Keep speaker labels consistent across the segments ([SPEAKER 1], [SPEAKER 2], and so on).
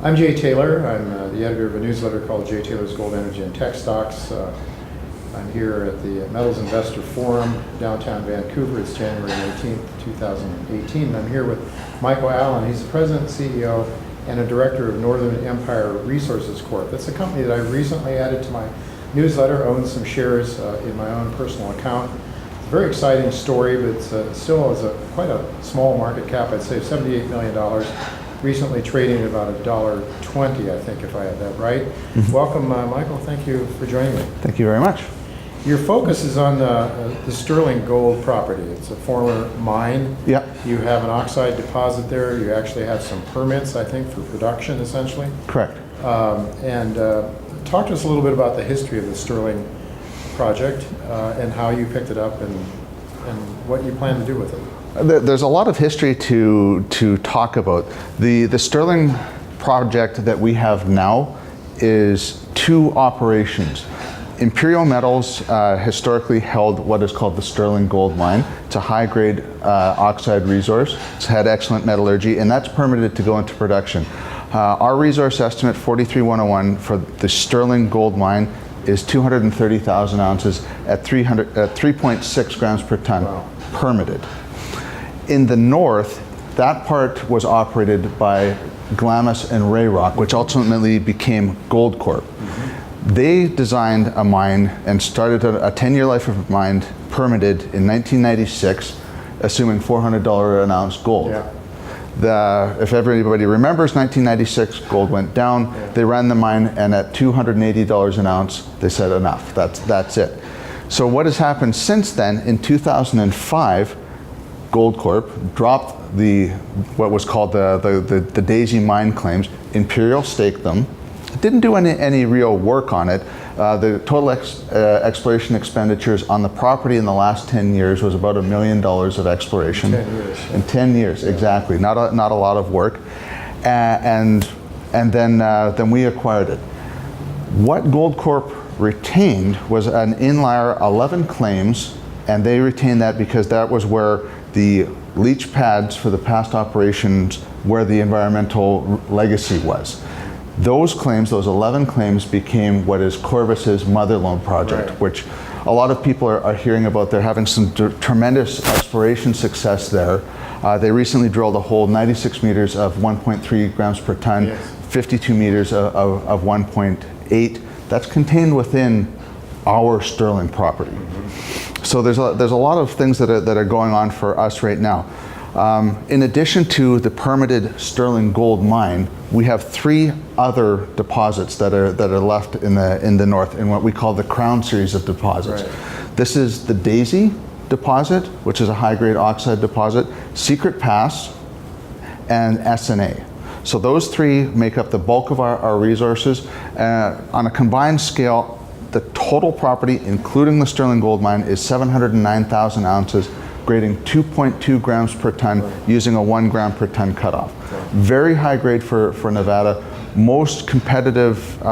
[SPEAKER 1] I'm Jay Taylor. I'm the editor of a newsletter called Jay Taylor's Gold, Energy, and Tech Stocks. I'm here at the Metals Investor Forum, downtown Vancouver. It's January 18th, 2018. And I'm here with Michael Allen. He's the president, CEO, and a director of Northern Empire Resources Corp. That's a company that I recently added to my newsletter, owns some shares in my own personal account. It's a very exciting story, but it still is quite a small market cap. I'd say $78 million. Recently trading at about $1.20, I think, if I have that right. Mm-hmm. Welcome, Michael. Thank you for joining me.
[SPEAKER 2] Thank you very much.
[SPEAKER 1] Your focus is on the Sterling Gold property. It's a former mine.
[SPEAKER 2] Yeah.
[SPEAKER 1] You have an oxide deposit there. You actually have some permits, I think, for production, essentially.
[SPEAKER 2] Correct.
[SPEAKER 1] Talk to us a little bit about the history of the Sterling project and how you picked it up and what you plan to do with it.
[SPEAKER 2] There's a lot of history to talk about. The Sterling project that we have now is two operations. Imperial Metals historically held what is called the Sterling Gold Mine. It's a high-grade oxide resource. It's had excellent metallurgy, and that's permitted to go into production. Our resource estimate, 43-101, for the Sterling Gold Mine is 230,000 ounces at 3.6 grams per ton.
[SPEAKER 1] Wow. Permitted.
[SPEAKER 2] In the north, that part was operated by Glamis and Rayrock, which ultimately became Goldcorp. Mm-hmm. They designed a mine and started a 10-year life of mine permitted in 1996, assuming $400 an ounce gold. Yeah. If everybody remembers, 1996, gold went down. Yeah. They ran the mine, and at $280 an ounce, they said enough. That's it. So what has happened since then? In 2005, Goldcorp dropped what was called the Daisy mine claims. Imperial staked them. Didn't do any real work on it. The total exploration expenditures on the property in the last 10 years was about $1 million of exploration.
[SPEAKER 1] 10 years.
[SPEAKER 2] In 10 years, yeah. Exactly. Not a lot of work. And then we acquired it. What Goldcorp retained was an inlier 11 claims, and they retained that because that was where the leach pads for the past operations, where the environmental legacy was. Those claims, those 11 claims, became what is Corvus's Mother Lode project, right, which a lot of people are hearing about. They're having some tremendous exploration success there. They recently drilled a hole 96 meters of 1.3 grams per ton, yes, 52 meters of 1.8. That's contained within our Sterling property. Mm-hmm. So there's a lot of things that are going on for us right now. In addition to the permitted Sterling Gold Mine, we have three other deposits that are left in the north in what we call the Crown series of deposits. Right. This is the Daisy deposit, which is a high-grade oxide deposit, Secret Pass, and SNA. So those three make up the bulk of our resources. On a combined scale, the total property, including the Sterling Gold Mine, is 709,000 ounces, grading 2.2 grams per ton, right, using a 1 gram per ton cutoff. Right. Very high grade for Nevada. Most competitive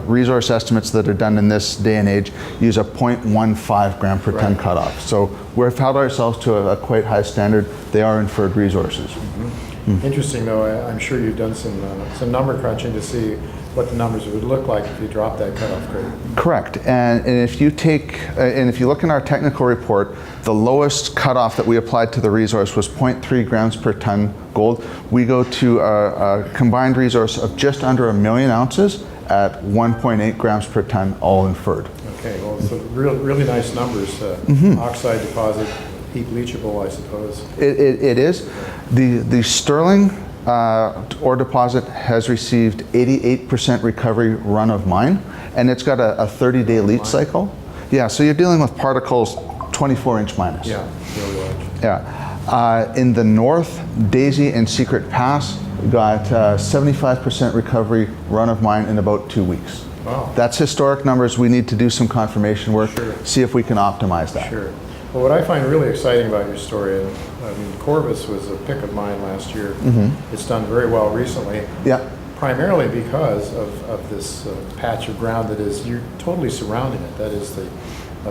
[SPEAKER 2] resource estimates that are done in this day and age use a 0.15 gram per ton cutoff. So we've held ourselves to a quite high standard. They are inferred resources. Mm-hmm. Mm.
[SPEAKER 1] Interesting, though. I'm sure you've done some number crunching to see what the numbers would look like if you drop that cutoff grade.
[SPEAKER 2] Correct. And if you look in our technical report, the lowest cutoff that we applied to the resource was 0.3 grams per ton gold. We go to a combined resource of just under 1 million ounces at 1.8 grams per ton, all inferred.
[SPEAKER 1] Okay. Well, so really nice numbers. Mm-hmm. Oxide deposit, heap leachable, I suppose.
[SPEAKER 2] It is. The Sterling ore deposit has received 88% recovery run of mine, and it's got a 30-day leach cycle. Yeah, so you're dealing with particles 24-inch minus.
[SPEAKER 1] Yeah, really large.
[SPEAKER 2] Yeah. In the north, Daisy and Secret Pass got 75% recovery run of mine in about 2 weeks.
[SPEAKER 1] Wow.
[SPEAKER 2] That's historic numbers. We need to do some confirmation work,
[SPEAKER 1] sure,
[SPEAKER 2] see if we can optimize that.
[SPEAKER 1] Sure. Well, what I find really exciting about your story, and I mean, Corvus was a pick of mine last year. Mm-hmm. It's done very well recently.
[SPEAKER 2] Yeah.
[SPEAKER 1] Primarily because of this patch of ground that is, you're totally surrounding it. That is the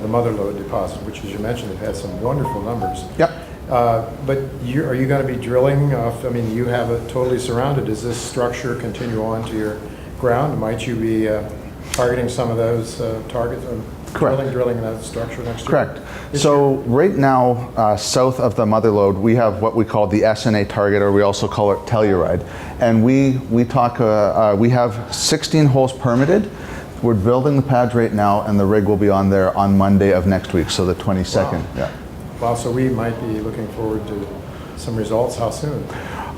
[SPEAKER 1] Mother Lode deposit, which, as you mentioned, it had some wonderful numbers.
[SPEAKER 2] Yep.
[SPEAKER 1] But are you going to be drilling off, I mean, you have it totally surrounded. Does this structure continue on to your ground? Might you be targeting some of those targets?
[SPEAKER 2] Correct.
[SPEAKER 1] Drilling that structure next year?
[SPEAKER 2] Correct. So right now, south of the mother lode, we have what we call the SNA target, or we also call it Telluride. And we have 16 holes permitted. We're building the pads right now, and the rig will be on there on Monday of next week, so the 22nd.
[SPEAKER 1] Wow.
[SPEAKER 2] Yeah.
[SPEAKER 1] Wow, so we might be looking forward to some results. How soon?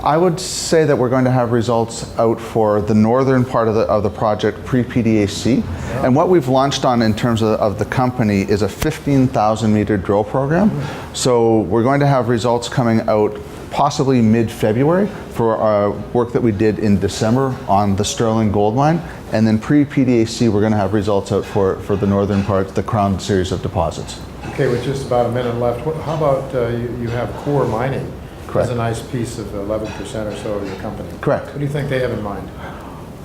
[SPEAKER 2] I would say that we're going to have results out for the northern part of the project pre-PDAC.
[SPEAKER 1] Yeah.
[SPEAKER 2] And what we've launched on in terms of the company is a 15,000 meter drill program. So we're going to have results coming out possibly mid-February for work that we did in December on the Sterling Gold Mine. And then pre-PDAC, we're going to have results out for the northern part, the Crown series of deposits.
[SPEAKER 1] Okay, with just about a minute left, how about you have Core Mining?
[SPEAKER 2] Correct.
[SPEAKER 1] As a nice piece of 11% or so of your company.
[SPEAKER 2] Correct.
[SPEAKER 1] What do you think they have in mind?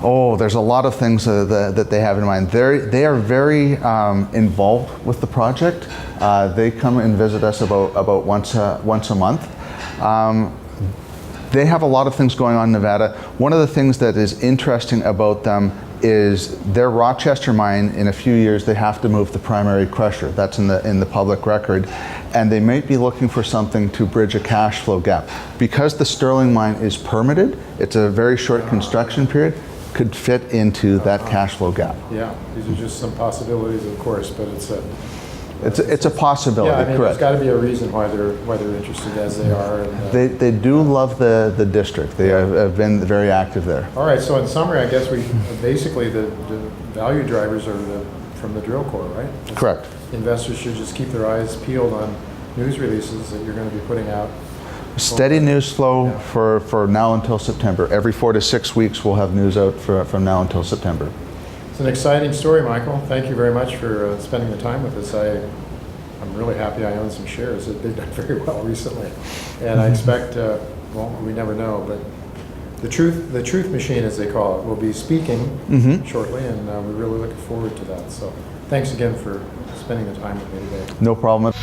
[SPEAKER 2] Oh, there's a lot of things that they have in mind. They are very involved with the project. They come and visit us about once a month. They have a lot of things going on in Nevada. One of the things that is interesting about them is their Rochester mine. In a few years, they have to move the primary crusher. That's in the public record, and they might be looking for something to bridge a cash flow gap. Because the Sterling mine is permitted, it's a very short construction period, could fit into that cash flow gap.
[SPEAKER 1] Yeah, these are just some possibilities, of course, but it's a
[SPEAKER 2] possibility.
[SPEAKER 1] yeah. I mean,
[SPEAKER 2] correct.
[SPEAKER 1] there's got to be a reason why they're interested as they are. And,
[SPEAKER 2] They do love the district. They have been very active there.
[SPEAKER 1] all right. So in summary, I guess we basically the value drivers are from the drill core, right?
[SPEAKER 2] Correct.
[SPEAKER 1] Investors should just keep their eyes peeled on news releases that you're going to be putting out.
[SPEAKER 2] Steady news flow for now until September. Every 4 to 6 weeks, we'll have news out from now until September.
[SPEAKER 1] It's an exciting story, Michael. Thank you very much for spending the time with us. I'm really happy I own some shares. They've done very well recently. And I expect, well, we never know, but the truth machine, as they call it, will be speaking shortly, and we're really looking forward to that. So thanks again for spending the time with me today.
[SPEAKER 2] No problem.